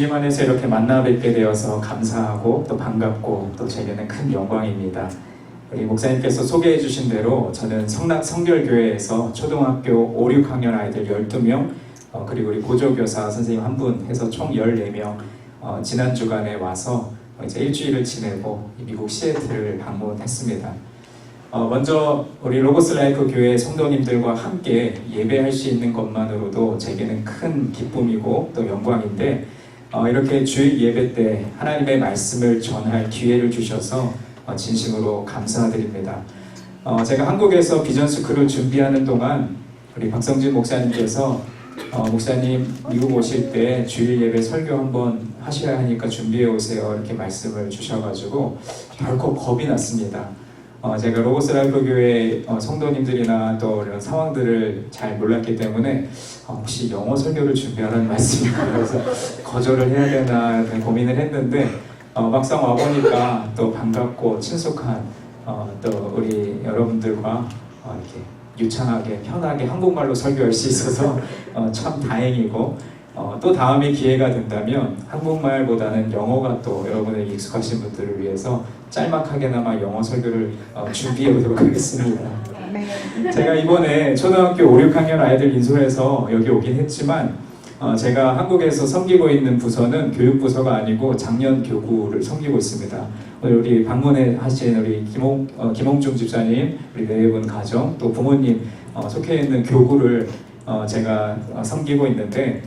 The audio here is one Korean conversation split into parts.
주님 안에서 이렇게 만나 뵙게 되어서 감사하고 또 반갑고 또 제게는 큰 영광입니다. 우리 목사님께서 소개해 주신 대로 저는 성락 성결교회에서 초등학교 5, 6학년 아이들 12명 그리고 우리 보조교사 선생님 한 분 해서 총 14명 지난 주간에 와서 이제 일주일을 지내고 미국 시애틀을 방문했습니다. 먼저 우리 로고스 라이프 교회 성도님들과 함께 예배할 수 있는 것만으로도 제게는 큰 기쁨이고 또 영광인데 이렇게 주일 예배 때 하나님의 말씀을 전할 기회를 주셔서 진심으로 감사드립니다. 제가 한국에서 비전스쿨을 준비하는 동안 우리 박성진 목사님께서 목사님 미국 오실 때 주일 예배 설교 한번 하셔야 하니까 준비해 오세요 이렇게 말씀을 주셔가지고 덜컥 겁이 났습니다. 제가 로고스 라이프 교회 성도님들이나 또 이런 상황들을 잘 몰랐기 때문에 혹시 영어 설교를 준비하라는 말씀인가요? 그래서 거절을 해야 되나 고민을 했는데 막상 와보니까 또 반갑고 친숙한 또 우리 여러분들과 이렇게 유창하게 편하게 한국말로 설교할 수 있어서 참 다행이고 또 다음에 기회가 된다면 한국말보다는 영어가 또 여러분의 익숙하신 분들을 위해서 짤막하게나마 영어 설교를 준비해 보도록 하겠습니다. 제가 이번에 초등학교 5, 6학년 아이들 인솔해서 여기 오긴 했지만 제가 한국에서 섬기고 있는 부서는 교육부서가 아니고 장년교구를 섬기고 있습니다. 오늘 우리 방문해 하신 우리 김홍중 집사님, 우리 네 분 가정, 또 부모님 속해 있는 교구를 제가 섬기고 있는데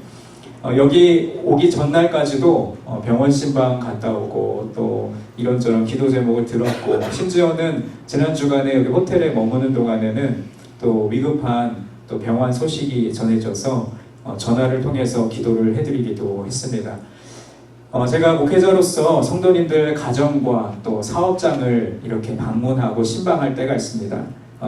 여기 오기 전날까지도 병원 신방 갔다 오고 또 이런저런 기도 제목을 들었고 심지어는 지난 주간에 여기 호텔에 머무는 동안에는 또 위급한 또 병원 소식이 전해져서 전화를 통해서 기도를 해드리기도 했습니다. 제가 목회자로서 성도님들 가정과 또 사업장을 이렇게 방문하고 신방할 때가 있습니다.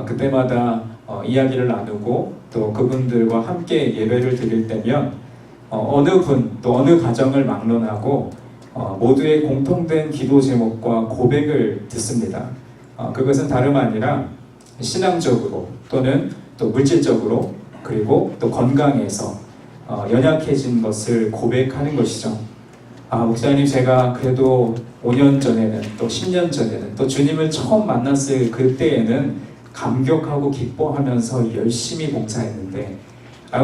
그때마다 이야기를 나누고 또 그분들과 함께 예배를 드릴 때면 어느 분 또 어느 가정을 막론하고 모두의 공통된 기도 제목과 고백을 듣습니다. 그것은 다름 아니라 신앙적으로 또는 또 물질적으로 그리고 또 건강에서 연약해진 것을 고백하는 것이죠. 목사님 제가 그래도 5년 전에는 또 10년 전에는 또 주님을 처음 만났을 그때에는 감격하고 기뻐하면서 열심히 봉사했는데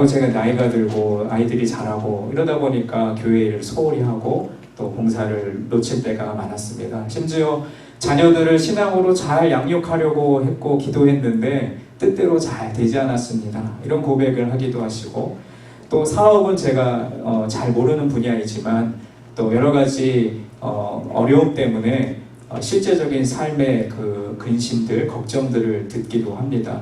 제가 나이가 들고 아이들이 자라고 이러다 보니까 교회 일을 소홀히 하고 또 봉사를 놓칠 때가 많았습니다. 심지어 자녀들을 신앙으로 잘 양육하려고 했고 기도했는데 뜻대로 잘 되지 않았습니다. 이런 고백을 하기도 하시고 또 사업은 제가 잘 모르는 분야이지만 또 여러 가지 어려움 때문에 실제적인 삶의 그 근심들, 걱정들을 듣기도 합니다.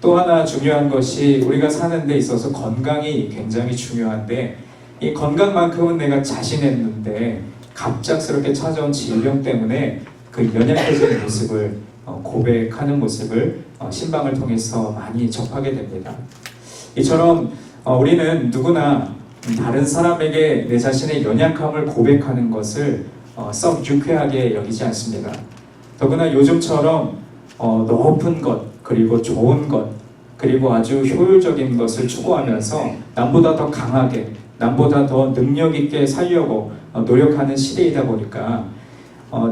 또 하나 중요한 것이 우리가 사는 데 있어서 건강이 굉장히 중요한데 이 건강만큼은 내가 자신했는데 갑작스럽게 찾아온 질병 때문에 그 연약해지는 모습을 고백하는 모습을 신방을 통해서 많이 접하게 됩니다. 이처럼 우리는 누구나 다른 사람에게 내 자신의 연약함을 고백하는 것을 썩 유쾌하게 여기지 않습니다. 더구나 요즘처럼 높은 것 그리고 좋은 것 그리고 아주 효율적인 것을 추구하면서 남보다 더 강하게 남보다 더 능력 있게 살려고 노력하는 시대이다 보니까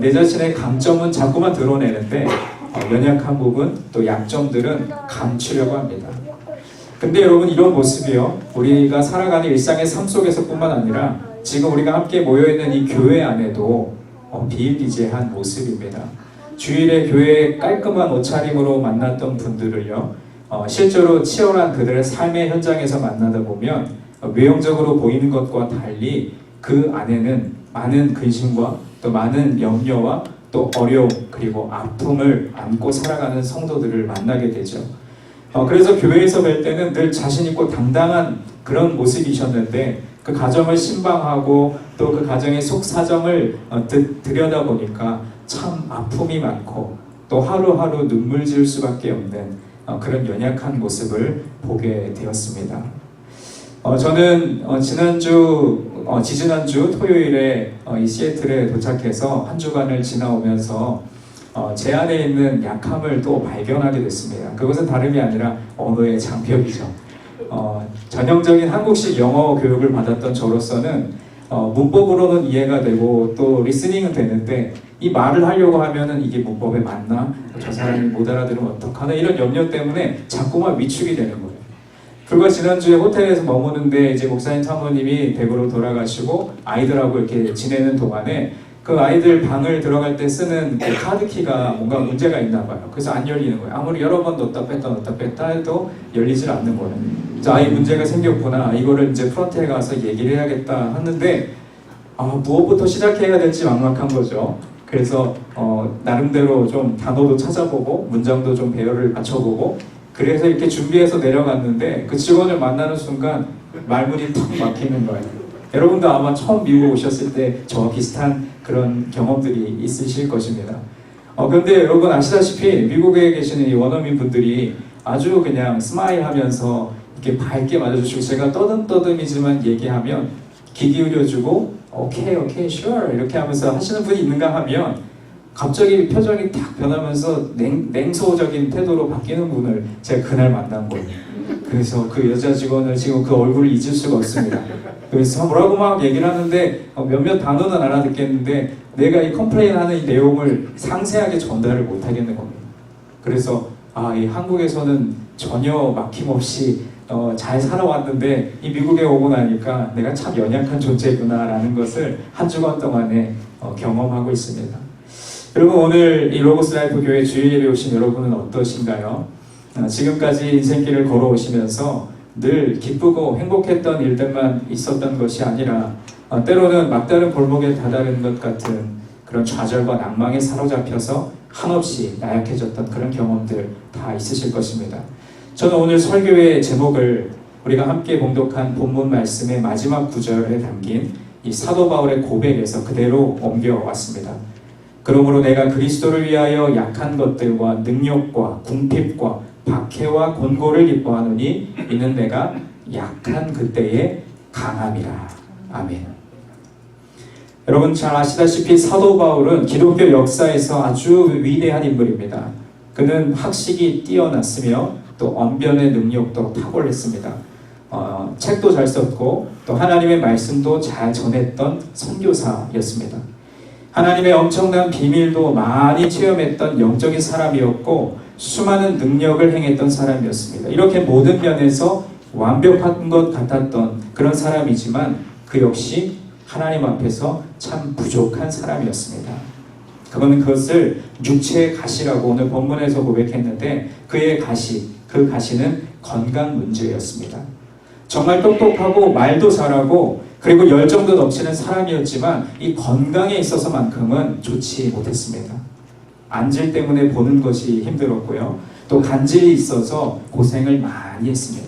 내 자신의 강점은 자꾸만 드러내는데 연약한 부분 또 약점들은 감추려고 합니다. 근데 여러분 이런 모습이요 우리가 살아가는 일상의 삶 속에서 뿐만 아니라 지금 우리가 함께 모여있는 이 교회 안에도 비일비재한 모습입니다. 주일에 교회에 깔끔한 옷차림으로 만났던 분들을요 실제로 치열한 그들의 삶의 현장에서 만나다 보면 외형적으로 보이는 것과 달리 그 안에는 많은 근심과 또 많은 염려와 또 어려움 그리고 아픔을 안고 살아가는 성도들을 만나게 되죠. 그래서 교회에서 뵐 때는 늘 자신 있고 당당한 그런 모습이셨는데 그 가정을 신방하고 또 그 가정의 속사정을 들여다보니까 참 아픔이 많고 또 하루하루 눈물 지을 수밖에 없는 그런 연약한 모습을 보게 되었습니다. 저는 지지난주 토요일에 이 시애틀에 도착해서 한 주간을 지나오면서 제 안에 있는 약함을 또 발견하게 됐습니다. 그것은 다름이 아니라 언어의 장벽이죠. 전형적인 한국식 영어 교육을 받았던 저로서는 문법으로는 이해가 되고 또 리스닝은 되는데 이 말을 하려고 하면은 이게 문법에 맞나? 저 사람이 못 알아들으면 어떡하나? 이런 염려 때문에 자꾸만 위축이 되는 거예요. 불과 지난주에 호텔에서 머무는데 이제 목사님 사모님이 댁으로 돌아가시고 아이들하고 이렇게 지내는 동안에 그 아이들 방을 들어갈 때 쓰는 그 카드키가 뭔가 문제가 있나 봐요. 그래서 안 열리는 거예요. 아무리 여러 번 넣었다 뺐다 해도 열리질 않는 거예요. 그래서 아이 문제가 생겼구나. 이거를 이제 프런트에 가서 얘기를 해야겠다 하는데 무엇부터 시작해야 될지 막막한 거죠. 그래서 나름대로 좀 단어도 찾아보고 문장도 좀 배열을 맞춰보고 그래서 이렇게 준비해서 내려갔는데 그 직원을 만나는 순간 말문이 턱 막히는 거예요. 여러분도 아마 처음 미국 오셨을 때 저와 비슷한 그런 경험들이 있으실 것입니다. 그런데 여러분 아시다시피 미국에 계시는 이 원어민 분들이 아주 그냥 스마일 하면서 이렇게 밝게 맞아주시고 제가 떠듬떠듬이지만 얘기하면 귀 기울여주고 오케이, sure 이렇게 하면서 하시는 분이 있는가 하면 갑자기 표정이 탁 변하면서 냉소적인 태도로 바뀌는 분을 제가 그날 만난 거예요. 그래서 그 여자 직원을 지금 그 얼굴을 잊을 수가 없습니다. 그래서 뭐라고 막 얘기를 하는데 몇몇 단어는 알아듣겠는데 내가 이 컴플레인 하는 이 내용을 상세하게 전달을 못 하겠는 겁니다. 그래서 이 한국에서는 전혀 막힘없이 잘 살아왔는데 이 미국에 오고 나니까 내가 참 연약한 존재구나 라는 것을 한 주간 동안에 경험하고 있습니다. 여러분 오늘 이 로고스 라이프 교회 주일 예배 오신 여러분은 어떠신가요? 지금까지 인생길을 걸어오시면서 늘 기쁘고 행복했던 일들만 있었던 것이 아니라 때로는 막다른 골목에 다다른 것 같은 그런 좌절과 낭망에 사로잡혀서 한없이 나약해졌던 그런 경험들 다 있으실 것입니다. 저는 오늘 설교의 제목을 우리가 함께 봉독한 본문 말씀의 마지막 구절에 담긴 이 사도 바울의 고백에서 그대로 옮겨왔습니다. 그러므로 내가 그리스도를 위하여 약한 것들과 능력과 궁핍과 박해와 곤고를 기뻐하노니 이는 내가 약한 그때의 강함이라. 아멘. 여러분 잘 아시다시피 사도 바울은 기독교 역사에서 아주 위대한 인물입니다. 그는 학식이 뛰어났으며 또 언변의 능력도 탁월했습니다. 책도 잘 썼고 또 하나님의 말씀도 잘 전했던 선교사였습니다. 하나님의 엄청난 비밀도 많이 체험했던 영적인 사람이었고 수많은 능력을 행했던 사람이었습니다. 이렇게 모든 면에서 완벽한 것 같았던 그런 사람이지만 그 역시 하나님 앞에서 참 부족한 사람이었습니다. 그거는 그것을 육체의 가시라고 오늘 본문에서 고백했는데 그의 가시, 그 가시는 건강 문제였습니다. 정말 똑똑하고 말도 잘하고 그리고 열정도 넘치는 사람이었지만 이 건강에 있어서만큼은 좋지 못했습니다. 안질 때문에 보는 것이 힘들었고요. 또 간질이 있어서 고생을 많이 했습니다.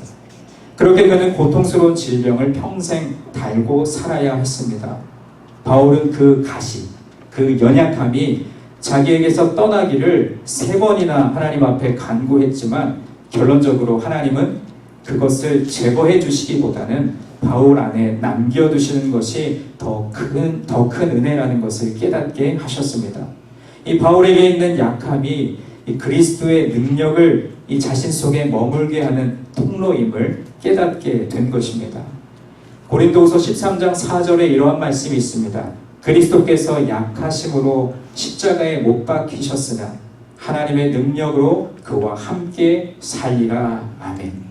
그렇게 그는 고통스러운 질병을 평생 달고 살아야 했습니다. 바울은 그 가시, 그 연약함이 자기에게서 떠나기를 3번이나 하나님 앞에 간구했지만 결론적으로 하나님은 그것을 제거해 주시기보다는 바울 안에 남겨두시는 것이 더 큰 은혜라는 것을 깨닫게 하셨습니다. 이 바울에게 있는 약함이 이 그리스도의 능력을 이 자신 속에 머물게 하는 통로임을 깨닫게 된 것입니다. 고린도후서 13장 4절에 이러한 말씀이 있습니다. 그리스도께서 약하심으로 십자가에 못 박히셨으나 하나님의 능력으로 그와 함께 살리라. 아멘.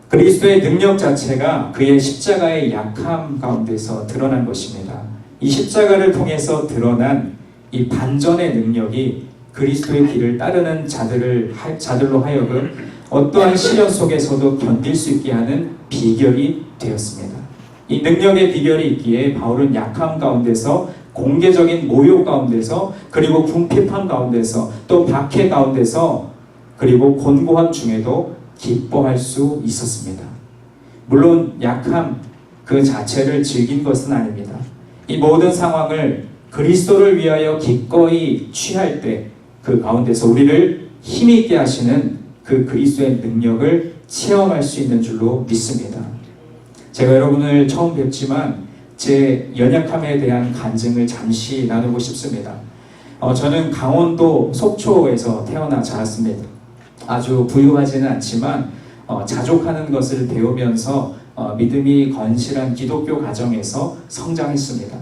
그리스도의 능력 자체가 그의 십자가의 약함 가운데서 드러난 것입니다. 이 십자가를 통해서 드러난 이 반전의 능력이 그리스도의 길을 따르는 자들로 하여금 어떠한 시련 속에서도 견딜 수 있게 하는 비결이 되었습니다. 이 능력의 비결이 있기에 바울은 약함 가운데서 공개적인 모욕 가운데서 그리고 궁핍함 가운데서 또 박해 가운데서 그리고 곤고함 중에도 기뻐할 수 있었습니다. 물론 약함 그 자체를 즐긴 것은 아닙니다. 이 모든 상황을 그리스도를 위하여 기꺼이 취할 때 그 가운데서 우리를 힘이 있게 하시는 그 그리스도의 능력을 체험할 수 있는 줄로 믿습니다. 제가 여러분을 처음 뵙지만 제 연약함에 대한 간증을 잠시 나누고 싶습니다. 저는 강원도 속초에서 태어나 자랐습니다. 아주 부유하지는 않지만 자족하는 것을 배우면서 믿음이 건실한 기독교 가정에서 성장했습니다.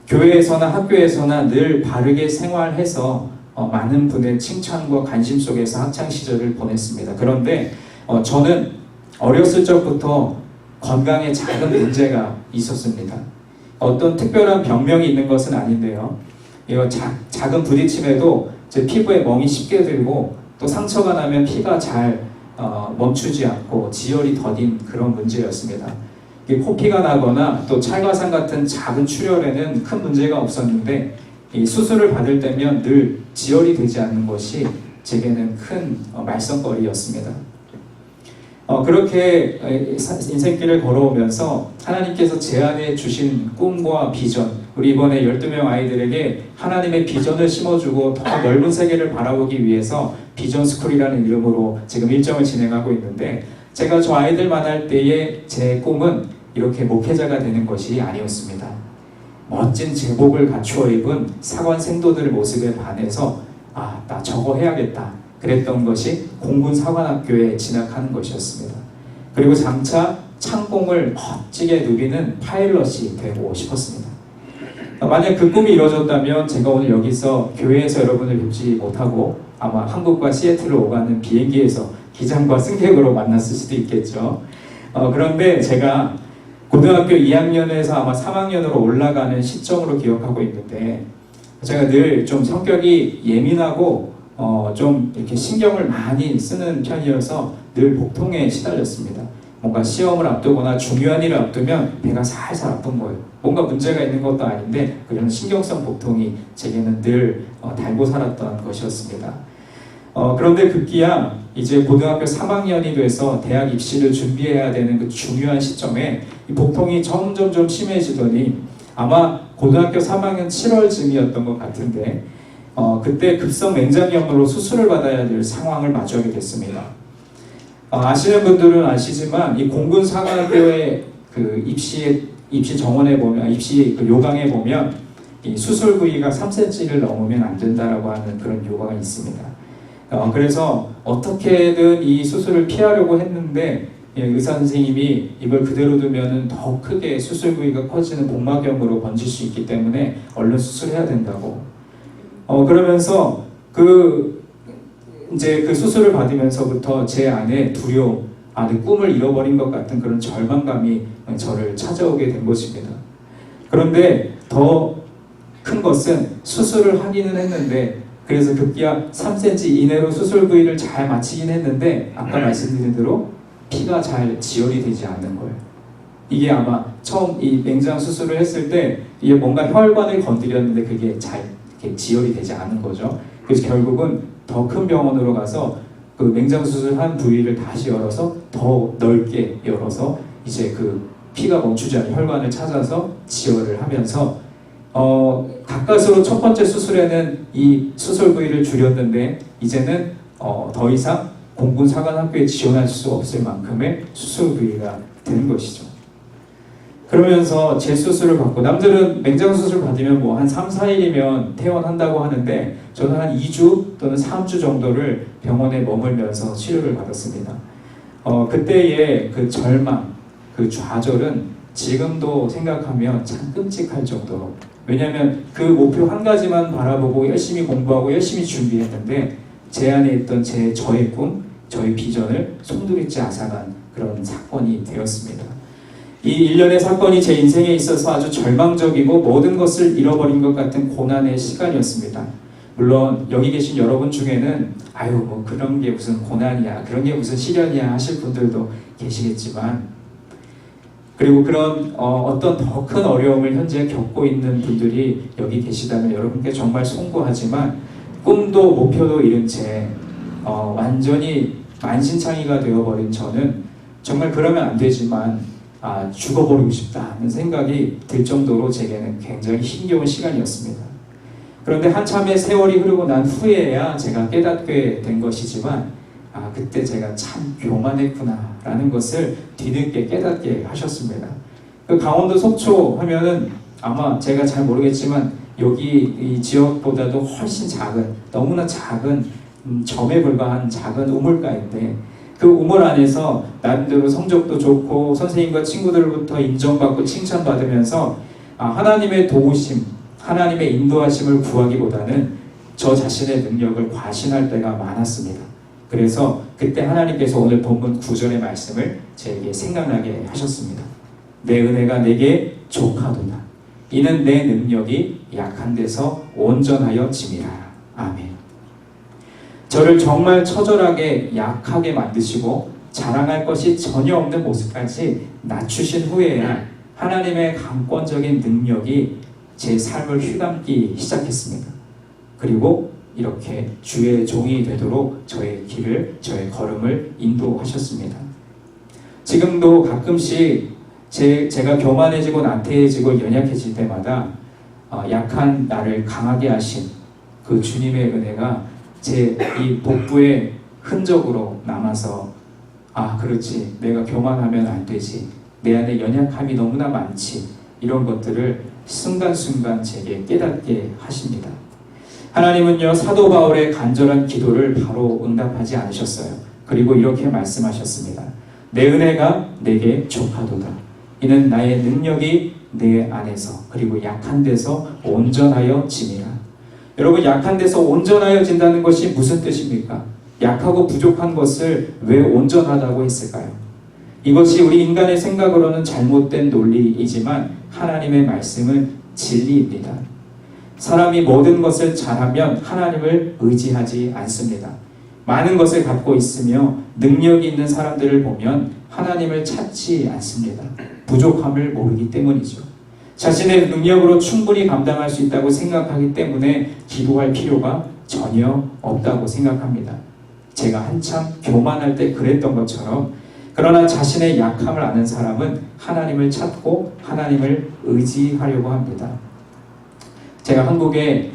교회에서나 학교에서나 늘 바르게 생활해서 많은 분의 칭찬과 관심 속에서 학창 시절을 보냈습니다. 그런데 저는 어렸을 적부터 건강에 작은 문제가 있었습니다. 어떤 특별한 병명이 있는 것은 아닌데요. 이 작은 부딪힘에도 제 피부에 멍이 쉽게 들고 또 상처가 나면 피가 잘 멈추지 않고 지혈이 더딘 그런 문제였습니다. 코피가 나거나 또 찰과상 같은 작은 출혈에는 큰 문제가 없었는데 이 수술을 받을 때면 늘 지혈이 되지 않는 것이 제게는 큰 말썽거리였습니다. 그렇게 인생길을 걸어오면서 하나님께서 제 안에 주신 꿈과 비전, 우리 이번에 12명 아이들에게 하나님의 비전을 심어주고 더 넓은 세계를 바라보기 위해서 비전스쿨이라는 이름으로 지금 일정을 진행하고 있는데, 제가 저 아이들 만날 때의 제 꿈은 이렇게 목회자가 되는 것이 아니었습니다. 멋진 제복을 갖추어 입은 사관 생도들 모습에 반해서 나 저거 해야겠다 그랬던 것이 공군 사관학교에 진학하는 것이었습니다. 그리고 장차 창공을 멋지게 누비는 파일럿이 되고 싶었습니다. 만약 그 꿈이 이루어졌다면 제가 오늘 여기서 교회에서 여러분을 뵙지 못하고 아마 한국과 시애틀을 오가는 비행기에서 기장과 승객으로 만났을 수도 있겠죠. 그런데 제가 고등학교 2학년에서 아마 3학년으로 올라가는 시점으로 기억하고 있는데, 제가 늘 좀 성격이 예민하고 좀 이렇게 신경을 많이 쓰는 편이어서 늘 복통에 시달렸습니다. 뭔가 시험을 앞두거나 중요한 일을 앞두면 배가 살살 아픈 거예요. 뭔가 문제가 있는 것도 아닌데 그런 신경성 복통이 제게는 늘 달고 살았던 것이었습니다. 그런데 급기야 이제 고등학교 3학년이 돼서 대학 입시를 준비해야 되는 그 중요한 시점에 이 복통이 점점 심해지더니 아마 고등학교 3학년 7월쯤이었던 것 같은데 그때 급성 맹장염으로 수술을 받아야 될 상황을 마주하게 됐습니다. 아시는 분들은 아시지만 이 공군 사관학교의 그 입시 정원에 보면, 입시 그 요강에 보면 이 수술 부위가 3cm를 넘으면 안 된다라고 하는 그런 요강이 있습니다. 그래서 어떻게든 이 수술을 피하려고 했는데 의사 선생님이 이걸 그대로 두면은 더 크게 수술 부위가 커지는 복막염으로 번질 수 있기 때문에 얼른 수술해야 된다고. 그러면서 이제 그 수술을 받으면서부터 제 안에 두려움, 내 꿈을 잃어버린 것 같은 그런 절망감이 저를 찾아오게 된 것입니다. 그런데 더 큰 것은 수술을 하기는 했는데, 그래서 급기야 3cm 이내로 수술 부위를 잘 마치긴 했는데 아까 말씀드린 대로 피가 잘 지혈이 되지 않는 거예요. 이게 아마 처음 이 맹장 수술을 했을 때 이게 뭔가 혈관을 건드렸는데 그게 잘 이렇게 지혈이 되지 않은 거죠. 그래서 결국은 더 큰 병원으로 가서 그 맹장 수술한 부위를 다시 열어서 더 넓게 열어서 이제 그 피가 멈추지 않는 혈관을 찾아서 지혈을 하면서 가까스로 첫 번째 수술에는 이 수술 부위를 줄였는데 이제는 더 이상 공군 사관학교에 지원할 수 없을 만큼의 수술 부위가 되는 것이죠. 그러면서 제 수술을 받고, 남들은 맹장 수술 받으면 뭐 한 3, 4일이면 퇴원한다고 하는데 저는 한 2주 또는 3주 정도를 병원에 머물면서 치료를 받았습니다. 그때의 그 절망, 그 좌절은 지금도 생각하면 참 끔찍할 정도로, 왜냐하면 그 목표 한 가지만 바라보고 열심히 공부하고 열심히 준비했는데 제 안에 있던 저의 꿈, 저의 비전을 송두리째 앗아간 그런 사건이 되었습니다. 이 일련의 사건이 제 인생에 있어서 아주 절망적이고 모든 것을 잃어버린 것 같은 고난의 시간이었습니다. 물론 여기 계신 여러분 중에는 뭐 그런 게 무슨 고난이야, 그런 게 무슨 시련이야 하실 분들도 계시겠지만, 그리고 그런 어떤 더 큰 어려움을 현재 겪고 있는 분들이 여기 계시다면 여러분께 정말 송구하지만, 꿈도 목표도 잃은 채 완전히 만신창이가 되어버린 저는 정말 그러면 안 되지만 죽어버리고 싶다는 생각이 들 정도로 제게는 굉장히 힘겨운 시간이었습니다. 그런데 한참의 세월이 흐르고 난 후에야 제가 깨닫게 된 것이지만 그때 제가 참 교만했구나 라는 것을 뒤늦게 깨닫게 하셨습니다. 그 강원도 속초 하면은 아마 제가 잘 모르겠지만 여기 이 지역보다도 훨씬 작은, 너무나 작은 점에 불과한 작은 우물가인데 그 우물 안에서 나름대로 성적도 좋고 선생님과 친구들로부터 인정받고 칭찬받으면서 하나님의 도우심, 하나님의 인도하심을 구하기보다는 저 자신의 능력을 과신할 때가 많았습니다. 그래서 그때 하나님께서 오늘 본문 9절의 말씀을 저에게 생각나게 하셨습니다. 내 은혜가 내게 족하도다. 이는 내 능력이 약한 데서 온전하여 짐이라. 아멘. 저를 정말 처절하게 약하게 만드시고 자랑할 것이 전혀 없는 모습까지 낮추신 후에야 하나님의 강권적인 능력이 제 삶을 휘감기 시작했습니다. 그리고 이렇게 주의 종이 되도록 저의 길을, 저의 걸음을 인도하셨습니다. 지금도 가끔씩 제가 교만해지고 나태해지고 연약해질 때마다 약한 나를 강하게 하신 그 주님의 은혜가 제 이 복부의 흔적으로 남아서 그렇지, 내가 교만하면 안 되지, 내 안에 연약함이 너무나 많지, 이런 것들을 순간순간 제게 깨닫게 하십니다. 하나님은요, 사도 바울의 간절한 기도를 바로 응답하지 않으셨어요. 그리고 이렇게 말씀하셨습니다. 내 은혜가 내게 족하도다. 이는 나의 능력이 내 안에서 그리고 약한 데서 온전하여 짐이라. 여러분, 약한 데서 온전하여 진다는 것이 무슨 뜻입니까? 약하고 부족한 것을 왜 온전하다고 했을까요? 이것이 우리 인간의 생각으로는 잘못된 논리이지만 하나님의 말씀은 진리입니다. 사람이 모든 것을 잘하면 하나님을 의지하지 않습니다. 많은 것을 갖고 있으며 능력이 있는 사람들을 보면 하나님을 찾지 않습니다. 부족함을 모르기 때문이죠. 자신의 능력으로 충분히 감당할 수 있다고 생각하기 때문에 기도할 필요가 전혀 없다고 생각합니다. 제가 한참 교만할 때 그랬던 것처럼, 그러나 자신의 약함을 아는 사람은 하나님을 찾고 하나님을 의지하려고 합니다. 제가 한국에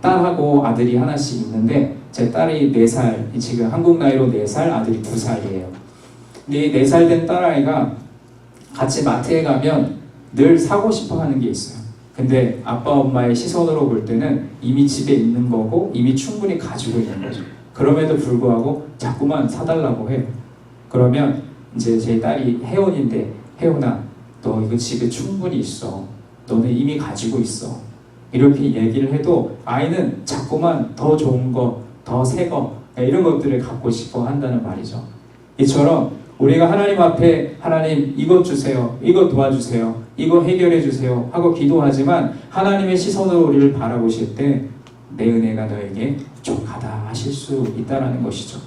딸하고 아들이 하나씩 있는데, 제 딸이 4살, 지금 한국 나이로 4살, 아들이 2살이에요. 근데 이 4살 된 딸아이가 같이 마트에 가면 늘 사고 싶어 하는 게 있어요. 근데 아빠 엄마의 시선으로 볼 때는 이미 집에 있는 거고 이미 충분히 가지고 있는 거죠. 그럼에도 불구하고 자꾸만 사달라고 해요. 그러면 이제 제 딸이 혜원인데, 혜원아, 너 이거 집에 충분히 있어. 너는 이미 가지고 있어. 이렇게 얘기를 해도 아이는 자꾸만 더 좋은 거, 더 새 거, 이런 것들을 갖고 싶어 한다는 말이죠. 이처럼 우리가 하나님 앞에 하나님 이것 주세요, 이것 도와주세요, 이거 해결해 주세요 하고 기도하지만 하나님의 시선으로 우리를 바라보실 때 내 은혜가 너에게 족하다 하실 수 있다는 것이죠.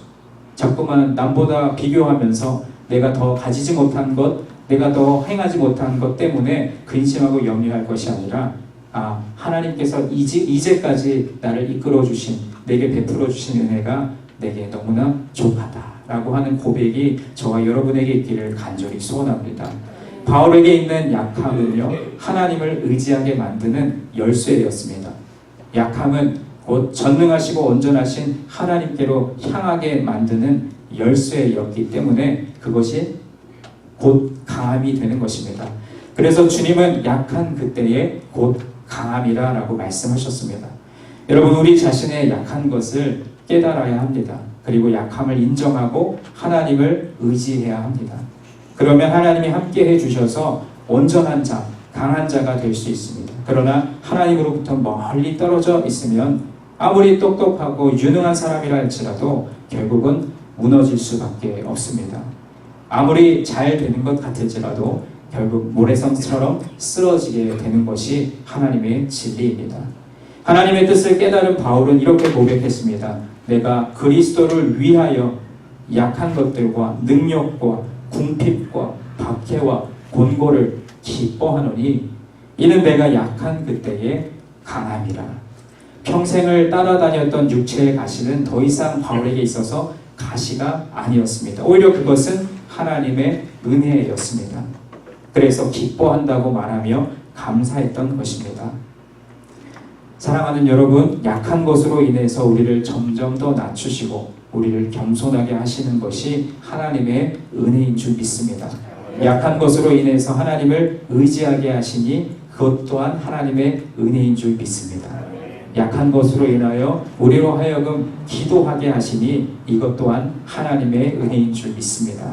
자꾸만 남보다 비교하면서 내가 더 가지지 못한 것, 내가 더 행하지 못한 것 때문에 근심하고 염려할 것이 아니라 하나님께서 이제까지 나를 이끌어 주신, 내게 베풀어 주신 은혜가 내게 너무나 족하다라고 하는 고백이 저와 여러분에게 있기를 간절히 소원합니다. 바울에게 있는 약함은요, 하나님을 의지하게 만드는 열쇠였습니다. 약함은 곧 전능하시고 온전하신 하나님께로 향하게 만드는 열쇠였기 때문에 그것이 곧 강함이 되는 것입니다. 그래서 주님은 약한 그때에 곧 강함이라 라고 말씀하셨습니다. 여러분, 우리 자신의 약한 것을 깨달아야 합니다. 그리고 약함을 인정하고 하나님을 의지해야 합니다. 그러면 하나님이 함께 해주셔서 온전한 자, 강한 자가 될 수 있습니다. 그러나 하나님으로부터 멀리 떨어져 있으면 아무리 똑똑하고 유능한 사람이라 할지라도 결국은 무너질 수밖에 없습니다. 아무리 잘 되는 것 같을지라도 결국 모래성처럼 쓰러지게 되는 것이 하나님의 진리입니다. 하나님의 뜻을 깨달은 바울은 이렇게 고백했습니다. 내가 그리스도를 위하여 약한 것들과 능력과 궁핍과 박해와 곤고를 기뻐하노니 이는 내가 약한 그때에 강함이라. 평생을 따라다녔던 육체의 가시는 더 이상 바울에게 있어서 가시가 아니었습니다. 오히려 그것은 하나님의 은혜였습니다. 그래서 기뻐한다고 말하며 감사했던 것입니다. 사랑하는 여러분, 약한 것으로 인해서 우리를 점점 더 낮추시고 우리를 겸손하게 하시는 것이 하나님의 은혜인 줄 믿습니다. 약한 것으로 인해서 하나님을 의지하게 하시니 그것 또한 하나님의 은혜인 줄 믿습니다. 약한 것으로 인하여 우리로 하여금 기도하게 하시니 이것 또한 하나님의 은혜인 줄 믿습니다.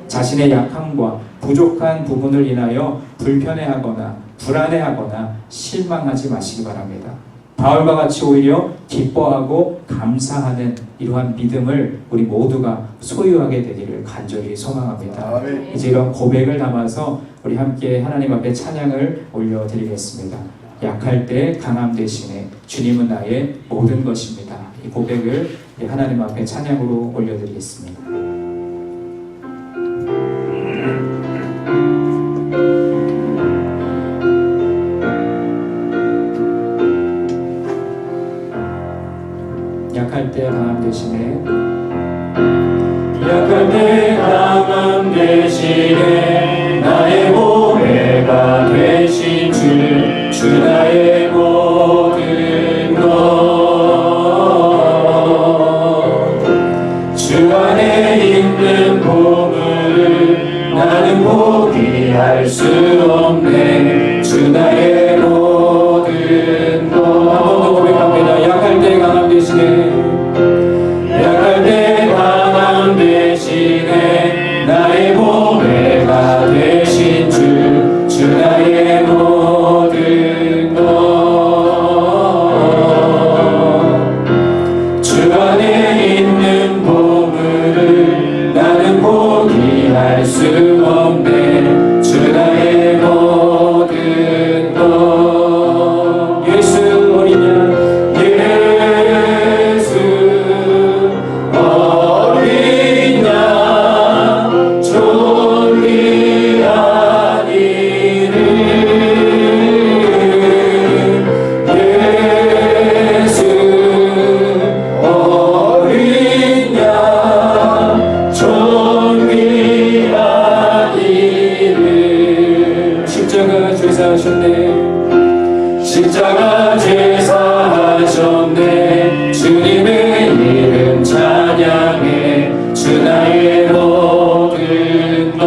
자신의 약함과 부족한 부분을 인하여 불편해하거나 불안해하거나 실망하지 마시기 바랍니다. 바울과 같이 오히려 기뻐하고 감사하는 이러한 믿음을 우리 모두가 소유하게 되기를 간절히 소망합니다. 이제 이런 고백을 담아서 우리 함께 하나님 앞에 찬양을 올려드리겠습니다. 약할 때 강함 대신에 주님은 나의 모든 것입니다. 이 고백을 하나님 앞에 찬양으로 올려드리겠습니다. 약할 때 강함 대신에 약할 때 강함 대신에 나의 보배가 되신 주 나의 모든 것 주 안에 있는 보물을 나는 포기할 수 없네 주 나의 모든 것 한 번 더 고백합니다. 약할 때 강함 대신에 약할 때 강함 대신에 나의 보배가 되신 주 나의 모든 것 주 안에 있는 보물을 나는 포기할 수 없네 주 나의 모든 것 예수 어린 양 십자가 제사하셨네 주님의 이름 찬양해 주 나의 모든 것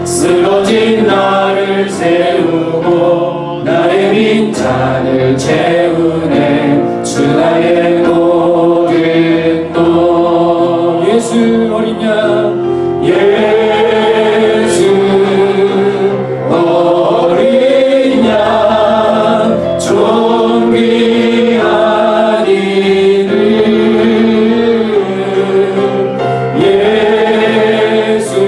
쓰러진 나를 세우고 나의 빈잔을 채우네 주 나의 모든 것 예수 어린 양 어린 양 존귀한 이름 예수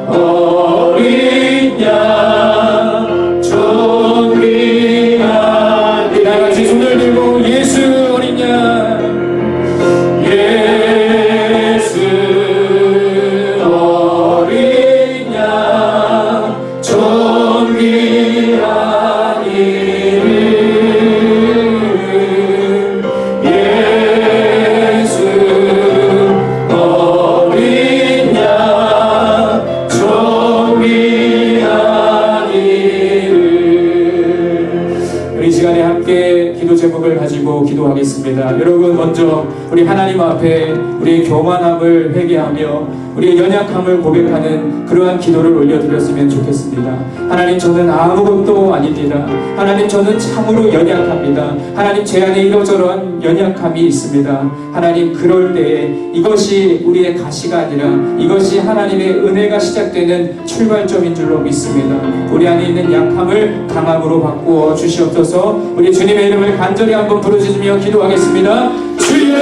어린 양 존귀한 이름 다 같이 손을 들고 예수 어린 양 예수 어린 양 존귀한 이름 예수 어린 양 존귀한 이름 우리 시간에 함께 기도 제목을 가지고 기도하겠습니다. 여러분 먼저 우리 하나님 앞에 우리의 교만함을 회개하며 우리의 연약함을 고백하는 그러한 기도를 올려드렸으면 좋겠습니다. 하나님 저는 아무것도 아닙니다. 하나님 저는 참으로 연약합니다. 하나님 제 안에 이러저러한 연약함이 있습니다. 하나님 그럴 때에 이것이 우리의 가시가 아니라 이것이 하나님의 은혜가 시작되는 출발점인 줄로 믿습니다. 우리 안에 있는 약함을 강함으로 바꾸어 주시옵소서. 우리 주님의 이름을 간절히 한번 부르짖으며 기도하겠습니다. 주여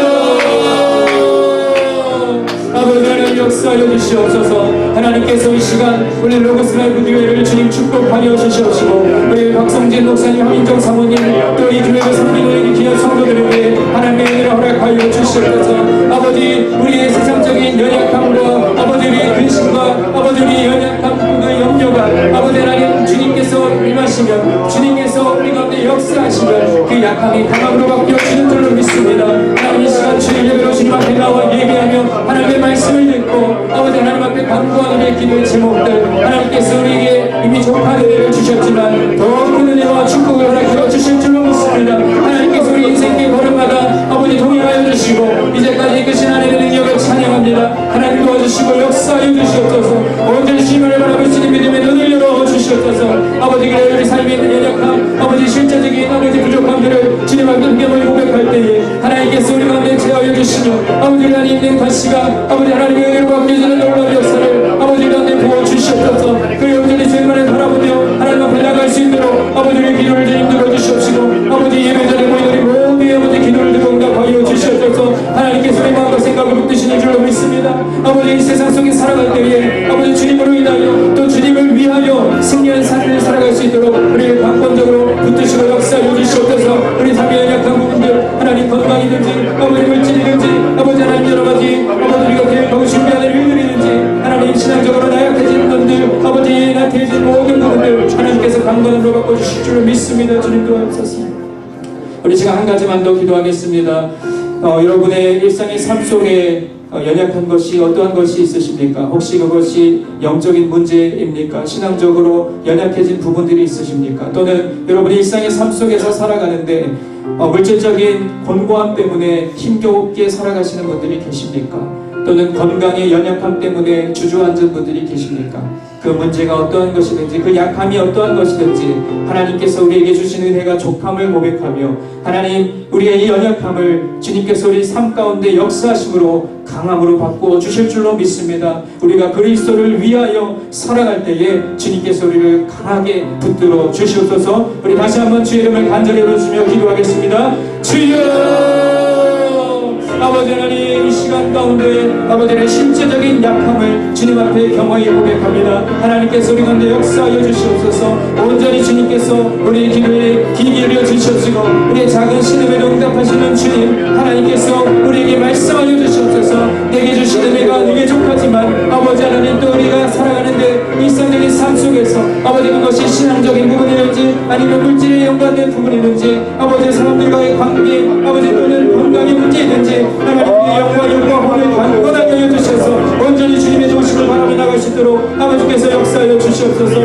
아버지 하나님 역사하여 주시옵소서. 하나님께서 이 시간 우리 로고스 라이브 교회를 주님 축복하여 주시옵시고 우리 박성진 목사님, 황인정 사모님 또 이 교회를 섬기는 이 귀한 성도들에게 하나님의 은혜를 허락하여 주시옵소서. 아버지 우리의 세상적인 연약함과 아버지 우리의 근심과 아버지 우리의 연약함과 염려가 아버지 하나님 주님께서 임하시면 주님께서 우리 가운데 역사하시면 그 약함이 강함으로 바뀌어지는 줄로 믿습니다. 하나님 이 시간 주님 예배로 주님 앞에 나와 예배하며 하나님의 말씀을 듣고 아버지 하나님 앞에 간구하는 우리의 기도의 제목들 하나님께서 우리에게 이미 족한 은혜를 주셨지만 더 큰 은혜와 축복을 허락해 주실 줄로 믿습니다. 하나님께서 우리 인생의 걸음마다 아버지 동행하여 주시고 이제까지 이끄신 하나님의 능력을 찬양합니다. 하나님 도와주시고 역사하여 주시옵소서. 온전히 주님을 바라볼 수 있는 믿음의 눈을 열어 주시옵소서. 아버지 그래 우리 삶이 아버지 하나님의 은혜로 바뀌어지는 놀라운 역사를 아버지 가운데 부어주시옵소서. 그 영전히 주님만을 바라보며 하나님 앞에 나갈 수 있도록 아버지의 기도를 주님 들어주시옵시고 아버지 예배전에 모이들이 모두의 아버지 기도를 들어 응답하여 주시옵소서. 하나님께서 우리 마음과 생각을 붙드시는 줄로 믿습니다. 아버지 이 세상 속에 살아갈 때에 아버지 주님으로 인하여 또 주님을 위하여 승리하는 삶을 살아갈 수 있도록 우리 강권적으로 붙드시고 역사해 주시옵소서. 우리 삶의 연약한 부분들 하나님 건강이든지 아버지 물질이든지 아버지 하나님 여러 가지 아버지 우리가 계획하고 준비하는 일들이든지 하나님 신앙적으로 나약해진 분들 아버지 나태해진 모든 부분들 하나님께서 강건함으로 바꿔주실 줄을 믿습니다. 주님 도와주옵소서. 우리 제가 한 가지만 더 기도하겠습니다. 여러분의 일상의 삶 속에 연약한 것이 어떠한 것이 있으십니까? 혹시 그것이 영적인 문제입니까? 신앙적으로 연약해진 부분들이 있으십니까? 또는 여러분의 일상의 삶 속에서 살아가는데 물질적인 곤고함 때문에 힘겹게 살아가시는 분들이 계십니까? 또는 건강의 연약함 때문에 주저앉은 분들이 계십니까? 그 문제가 어떠한 것이든지 그 약함이 어떠한 것이든지 하나님께서 우리에게 주신 은혜가 족함을 고백하며 하나님 우리의 이 연약함을 주님께서 우리 삶 가운데 역사하심으로 강함으로 바꾸어 주실 줄로 믿습니다. 우리가 그리스도를 위하여 살아갈 때에 주님께서 우리를 강하게 붙들어 주시옵소서. 우리 다시 한번 주의 이름을 간절히 부르시며 기도하겠습니다. 주여 아버지 하나님 이 시간 가운데 아버지의 신체적인 약함을 주님 앞에 경험히 고백합니다. 하나님께서 우리 가운데 역사하여 주시옵소서. 온전히 주님께서 우리의 기도에 귀 기울여 주시옵시고 우리의 작은 신음에도 응답하시는 주님 하나님께서 우리에게 말씀하여 주시옵소서. 내게 주신 은혜가 부족하지만 아버지 하나님 또 우리가 살아가는데 일상적인 삶 속에서 아버지 그것이 신앙적인 부분이든지 아니면 물질에 연관된 부분이든지 아버지 사람들과의 관계 아버지 또는 건강의 문제이든지 하나님의 영과 혼을 강건하게 하여 주셔서 온전히 주님의 도심을 바라며 나갈 수 있도록 아버지께서 역사하여 주시옵소서.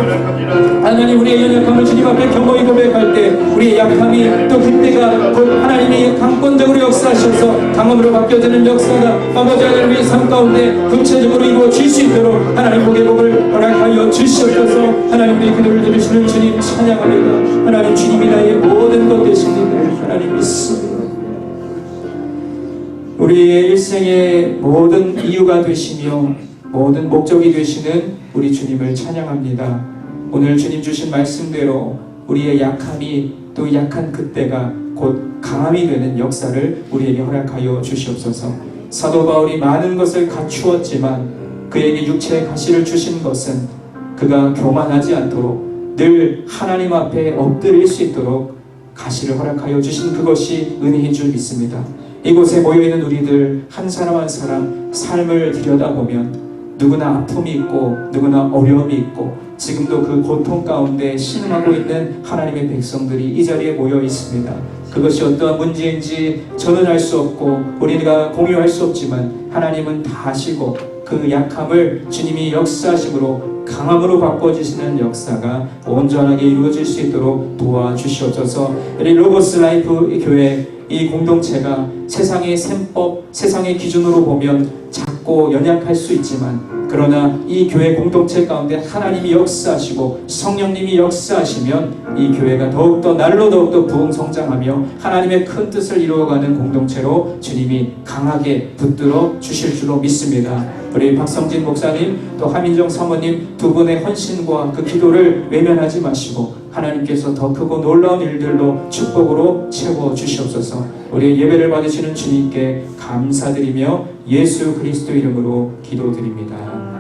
하나님 우리의 연약함을 주님 앞에 경험히 고백할 때 우리의 약함이 또 그때가 곧 하나님이 강권적으로 역사하셔서 강함으로 바뀌어지는 역사가 아버지 하나님의 삶 가운데 구체적으로 이루어질 수 있도록 하나님 복의 복을 허락하여 주시옵소서. 하나님 우리의 기도를 들으시는 주님 찬양합니다. 하나님 주님이 나의 모든 것 되십니다. 하나님 믿습니다. 우리의 일생의 모든 이유가 되시며 모든 목적이 되시는 우리 주님을 찬양합니다. 오늘 주님 주신 말씀대로 우리의 약함이 또 약한 그때가 곧 강함이 되는 역사를 우리에게 허락하여 주시옵소서. 사도 바울이 많은 것을 갖추었지만 그에게 육체의 가시를 주신 것은 그가 교만하지 않도록 늘 하나님 앞에 엎드릴 수 있도록 가시를 허락하여 주신 그것이 은혜인 줄 믿습니다. 이곳에 모여있는 우리들 한 사람 한 사람 삶을 들여다보면 누구나 아픔이 있고 누구나 어려움이 있고 지금도 그 고통 가운데 신음하고 있는 하나님의 백성들이 이 자리에 모여 있습니다. 그것이 어떠한 문제인지 저는 알 수 없고 우리가 공유할 수 없지만 하나님은 다 아시고 그 약함을 주님이 역사하심으로 강함으로 바꿔주시는 역사가 온전하게 이루어질 수 있도록 도와주시옵소서. 우리 로고스 라이프 교회 이 공동체가 세상의 셈법, 세상의 기준으로 보면 작고 연약할 수 있지만 그러나 이 교회 공동체 가운데 하나님이 역사하시고 성령님이 역사하시면 이 교회가 더욱더 날로 더욱더 부흥성장하며 하나님의 큰 뜻을 이루어가는 공동체로 주님이 강하게 붙들어 주실 줄로 믿습니다. 우리 박성진 목사님 또 하민정 사모님 두 분의 헌신과 그 기도를 외면하지 마시고 하나님께서 더 크고 놀라운 일들로 축복으로 채워 주시옵소서. 우리의 예배를 받으시는 주님께 감사드리며 예수 그리스도 이름으로 기도드립니다.